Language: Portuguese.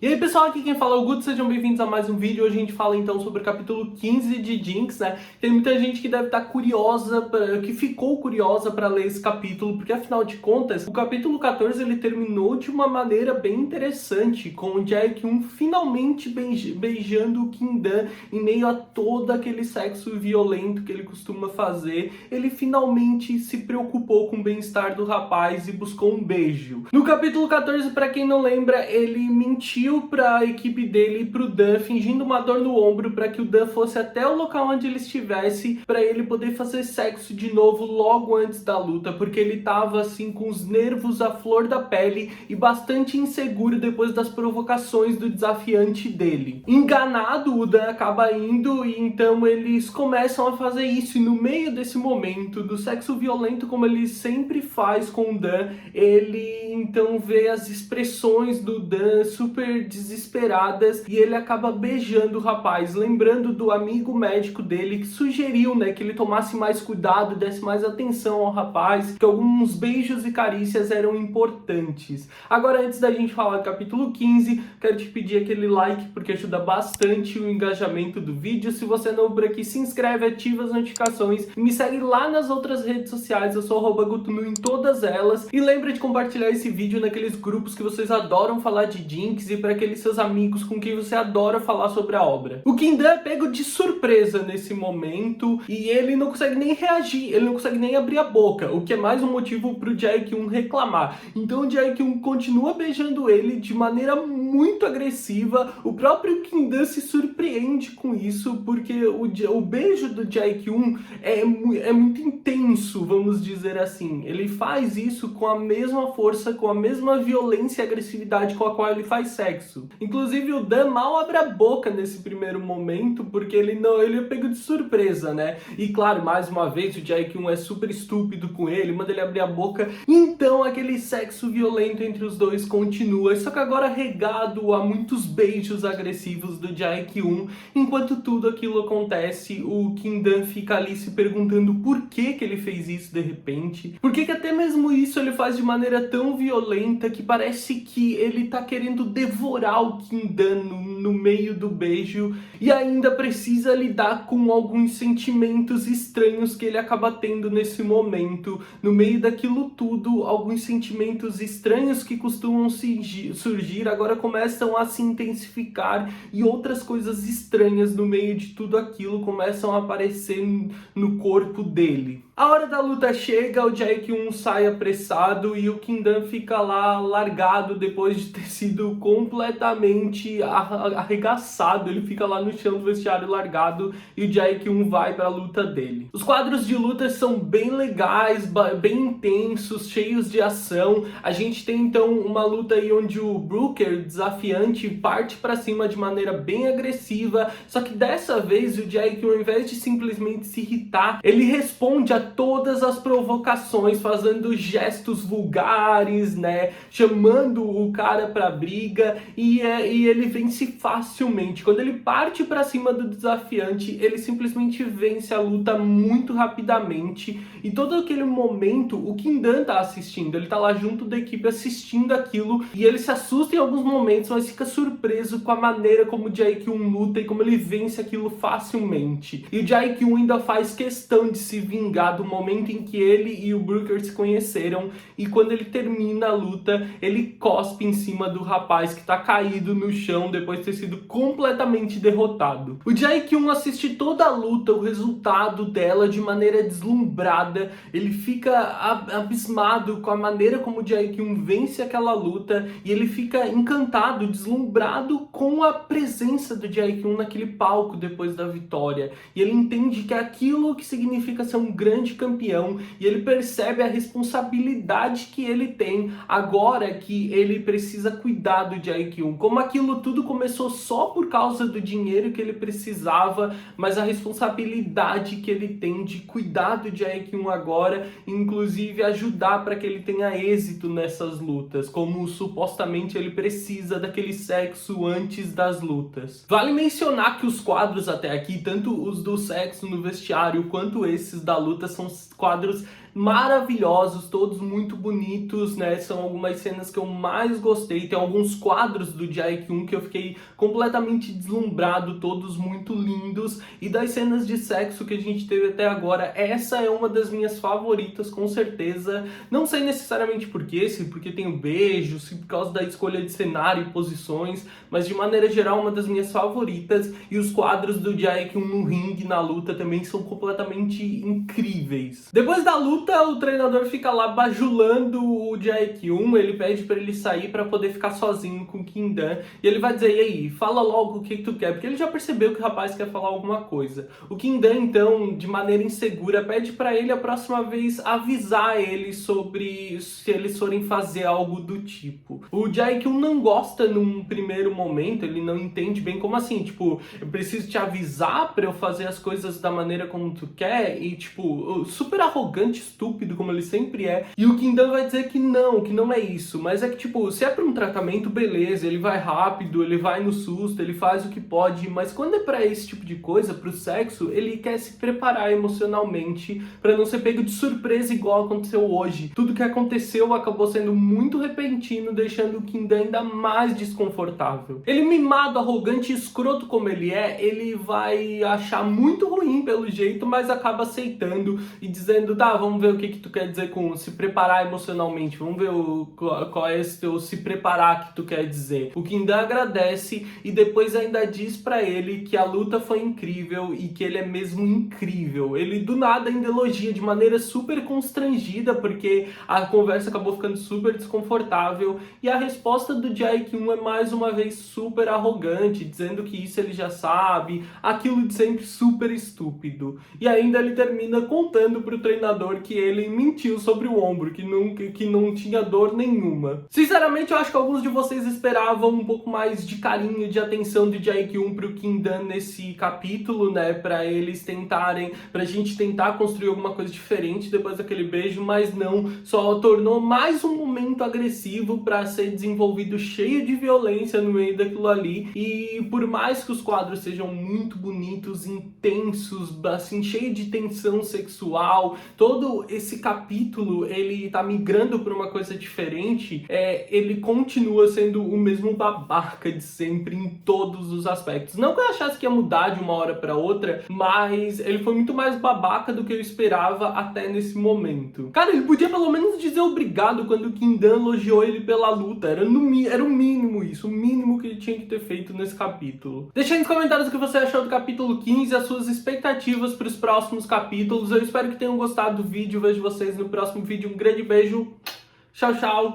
E aí pessoal, aqui quem fala é o Guto, sejam bem-vindos a mais um vídeo. Hoje a gente fala então sobre o capítulo 15 de Jinx, né? Tem muita gente que deve estar curiosa, que ficou curiosa para ler esse capítulo, porque afinal de contas, o capítulo 14 ele terminou de uma maneira bem interessante, com o Jae-kyun finalmente beijando o Kim-dan em meio a todo aquele sexo violento que ele costuma fazer. Ele finalmente se preocupou com o bem-estar do rapaz e buscou um beijo. No capítulo 14, para quem não lembra, ele mentiu para a equipe dele e pro Dan, fingindo uma dor no ombro para que o Dan fosse até o local onde ele estivesse, para ele poder fazer sexo de novo logo antes da luta, porque ele tava assim com os nervos à flor da pele e bastante inseguro depois das provocações do desafiante dele. Enganado, o Dan acaba indo e então eles começam a fazer isso, e no meio desse momento do sexo violento, como ele sempre faz com o Dan, ele então vê as expressões do Dan super desesperadas e ele acaba beijando o rapaz, lembrando do amigo médico dele que sugeriu, né, que ele tomasse mais cuidado, desse mais atenção ao rapaz, que alguns beijos e carícias eram importantes. Agora, antes da gente falar do capítulo 15, quero te pedir aquele like, porque ajuda bastante o engajamento do vídeo. Se você é novo por aqui, se inscreve, ativa as notificações e me segue lá nas outras redes sociais. Eu sou @gutunu em todas elas. E lembra de compartilhar esse vídeo naqueles grupos que vocês adoram falar de Jinx e para aqueles seus amigos com quem você adora falar sobre a obra. O Kim-dan é pego de surpresa nesse momento e ele não consegue nem reagir, ele não consegue nem abrir a boca, o que é mais um motivo pro Jae-kyun reclamar. Então o Jae-kyun continua beijando ele de maneira muito agressiva. O próprio Kim-dan se surpreende com isso, porque o beijo do Jae-kyun é muito intenso, vamos dizer assim. Ele faz isso com a mesma força, com a mesma violência e agressividade com a qual ele faz sexo. Inclusive o Dan mal abre a boca nesse primeiro momento, porque ele é pego de surpresa, né? E claro, mais uma vez o Jae-kyun é super estúpido com ele, manda ele abrir a boca, então aquele sexo violento entre os dois continua, só que agora regado a muitos beijos agressivos do Jae-kyun. Enquanto tudo aquilo acontece, o Kim-dan fica ali se perguntando por que ele fez isso de repente, por que até mesmo isso ele faz de maneira tão violenta que parece que ele tá querendo devorar o Kim-dan no meio do beijo, e ainda precisa lidar com alguns sentimentos estranhos que ele acaba tendo nesse momento. No meio daquilo tudo, alguns sentimentos estranhos que costumam surgir agora começam a se intensificar, e outras coisas estranhas no meio de tudo aquilo começam a aparecer no corpo dele. A hora da luta chega, o Jae-kyun sai apressado e o Kim-dan fica lá largado depois de ter sido completamente arregaçado. Ele fica lá no chão do vestiário largado e o Jae-kyun vai para a luta dele. Os quadros de luta são bem legais, bem intensos, cheios de ação. A gente tem então uma luta aí onde o Brooker, desafiante, parte para cima de maneira bem agressiva, só que dessa vez o Jae-kyun, ao invés de simplesmente se irritar, ele responde a todas as provocações, fazendo gestos vulgares, né, chamando o cara pra briga, e ele vence facilmente. Quando ele parte pra cima do desafiante, ele simplesmente vence a luta muito rapidamente, e todo aquele momento o Kim-dan tá assistindo, ele tá lá junto da equipe assistindo aquilo, e ele se assusta em alguns momentos, mas fica surpreso com a maneira como o Jae-kyun luta e como ele vence aquilo facilmente. E o Jae-kyun ainda faz questão de se vingar do momento em que ele e o Brooker se conheceram, e quando ele termina a luta, ele cospe em cima do rapaz que tá caído no chão depois de ter sido completamente derrotado. O Jae-kyun assiste toda a luta, o resultado dela de maneira deslumbrada. Ele fica abismado com a maneira como o Jae-kyun vence aquela luta, e ele fica encantado, deslumbrado com a presença do Jae-kyun naquele palco depois da vitória, e ele entende que é aquilo que significa ser um grande campeão, e ele percebe a responsabilidade que ele tem agora que ele precisa cuidar do Jae-kyun. Como aquilo tudo começou só por causa do dinheiro que ele precisava, mas a responsabilidade que ele tem de cuidar do Jae-kyun agora, inclusive ajudar para que ele tenha êxito nessas lutas, como supostamente ele precisa daquele sexo antes das lutas. Vale mencionar que os quadros até aqui, tanto os do sexo no vestiário quanto esses da luta, são quadros maravilhosos, todos muito bonitos, né? São algumas cenas que eu mais gostei. Tem alguns quadros do Jae-kyun que eu fiquei completamente deslumbrado, todos muito lindos. E das cenas de sexo que a gente teve até agora, essa é uma das minhas favoritas, com certeza. Não sei necessariamente por quê, se porque tem o beijo, se por causa da escolha de cenário e posições, mas de maneira geral uma das minhas favoritas. E os quadros do Jae-kyun no ringue, na luta, também são completamente incríveis. Depois da luta, o treinador fica lá bajulando o Jae-kyun, ele pede pra ele sair pra poder ficar sozinho com o Kim-dan, e ele vai dizer, e aí, fala logo o que tu quer, porque ele já percebeu que o rapaz quer falar alguma coisa. O Kim-dan, então, de maneira insegura, pede pra ele a próxima vez avisar ele sobre se eles forem fazer algo do tipo. O Jae-kyun não gosta num primeiro momento, ele não entende bem como assim, tipo, eu preciso te avisar pra eu fazer as coisas da maneira como tu quer, e tipo, super arrogante, estúpido como ele sempre é. E o Kim-dan vai dizer que não é isso, mas é que tipo, se é pra um tratamento, beleza, ele vai rápido, ele vai no susto, ele faz o que pode, mas quando é pra esse tipo de coisa, pro sexo, ele quer se preparar emocionalmente pra não ser pego de surpresa igual aconteceu hoje. Tudo que aconteceu acabou sendo muito repentino, deixando o Kim-dan ainda mais desconfortável. Ele mimado, arrogante e escroto como ele vai achar muito ruim pelo jeito, mas acaba aceitando e dizendo, tá, vamos ver o que tu quer dizer com se preparar emocionalmente, vamos ver qual é esse teu se preparar que tu quer dizer. O Kim-dan agradece e depois ainda diz pra ele que a luta foi incrível e que ele é mesmo incrível. Ele do nada ainda elogia de maneira super constrangida, porque a conversa acabou ficando super desconfortável, e a resposta do Jae-kyun é mais uma vez super arrogante, dizendo que isso ele já sabe, aquilo de sempre super estúpido. E ainda ele termina contando pro treinador que ele mentiu sobre o ombro, que não tinha dor nenhuma. Sinceramente, eu acho que alguns de vocês esperavam um pouco mais de carinho, de atenção do Jae-kyun pro Kim-dan nesse capítulo, né, pra gente tentar construir alguma coisa diferente depois daquele beijo, mas não, só tornou mais um momento agressivo pra ser desenvolvido cheio de violência no meio daquilo ali. E por mais que os quadros sejam muito bonitos, intensos, assim, cheio de tensão sexual, todo esse capítulo, ele tá migrando pra uma coisa diferente, ele continua sendo o mesmo babaca de sempre em todos os aspectos. Não que eu achasse que ia mudar de uma hora pra outra, mas ele foi muito mais babaca do que eu esperava até nesse momento. Cara, ele podia pelo menos dizer obrigado quando o Kim-dan elogiou ele pela luta. Era o mínimo isso, o mínimo que ele tinha que ter feito nesse capítulo. Deixa aí nos comentários o que você achou do capítulo 15 e as suas expectativas para os próximos capítulos. Eu espero que tenham gostado do vídeo. Vejo vocês no próximo vídeo. Um grande beijo. Tchau, tchau.